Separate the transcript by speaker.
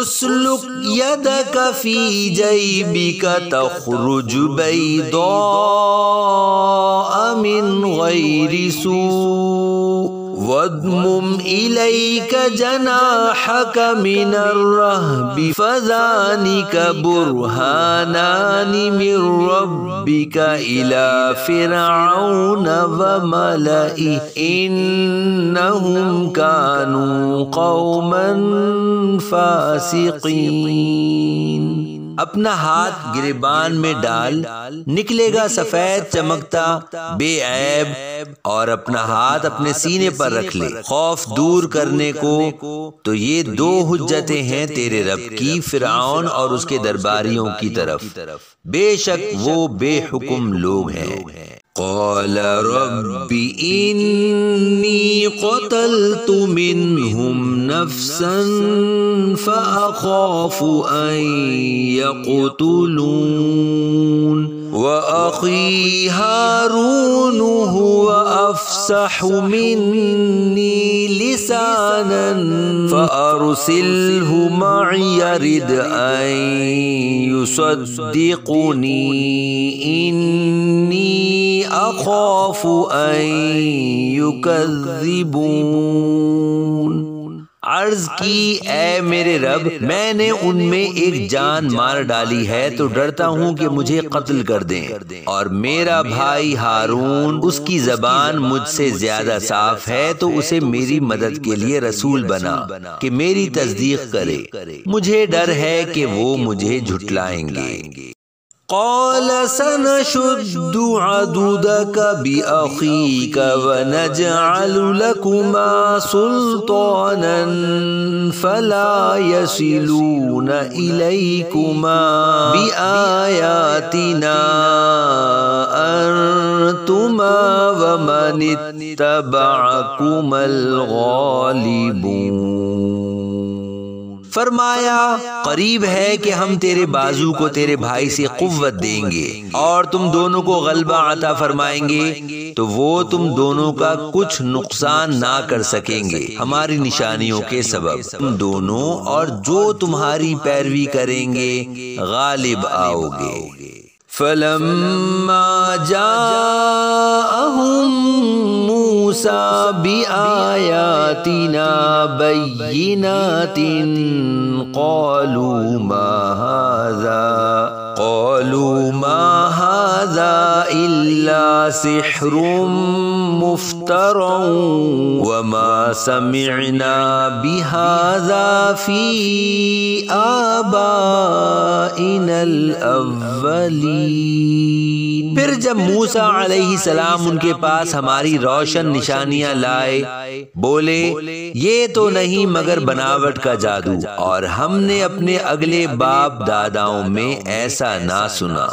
Speaker 1: اسلک یدک فی جیبک تخرج بیضاء من غیر سوء وَاضْمُمْ إِلَيْكَ جَنَاحَكَ مِنَ الرَّهْبِ فَذَانِكَ بُرْهَانَانِ مِنْ رَبِّكَ إِلَى فِرْعَوْنَ وَمَلَئِهِ إِنَّهُمْ كَانُوا قَوْمًا فَاسِقِينَ۔ اپنا ہاتھ گریبان میں ڈال، نکلے گا سفید چمکتا بے عیب، اور اپنا ہاتھ اپنے سینے پر رکھ لے خوف دور کرنے کو۔ تو یہ دو حجتیں ہیں تیرے رب کی فرعون اور اس کے درباریوں کی طرف، بے شک وہ بے حکم لوگ ہیں۔ قال رب انی قتلت منهم نفسا فأخاف ان يقتلون وأخي هارون هو أفصح مني لسانا فأرسله معي يرد أن يصدقني إني أخاف أن يكذبون۔ عرض کی اے میرے رب، میں نے ان میں ایک جان مار ڈالی ہے تو ڈرتا ہوں کہ مجھے قتل کر دیں، اور میرا بھائی ہارون اس کی زبان مجھ سے زیادہ صاف ہے تو اسے میری مدد کے لیے رسول بنا کہ میری تصدیق کرے، مجھے ڈر ہے کہ وہ مجھے جھٹلائیں گے۔ قال سنشد عضدك بأخيك ونجعل لكما سلطانا فلا يصلون إليكما بآياتنا أنتما ومن اتبعكما الغالبون۔ فرمایا قریب ہے کہ ہم تیرے بازو کو تیرے بھائی سے قوت دیں گے اور تم دونوں کو غلبہ عطا فرمائیں گے، تو وہ تم دونوں کا کچھ نقصان نہ کر سکیں گے ہماری نشانیوں کے سبب۔ تم دونوں اور جو تمہاری پیروی کریں گے غالب آؤ گے۔ فلما جاءهم موسى بآياتنا بينات قالوا ما هذا إلا سحر مفترى وما سمعنا بهذا في آبائنا الأولين۔ پھر جب موسیٰ علیہ السلام ان کے پاس ہماری روشن نشانیاں لائے، بولے یہ تو نہیں مگر بناوٹ کا جادو، اور ہم نے اپنے اگلے باپ داداؤں میں ایسا نہ سنا۔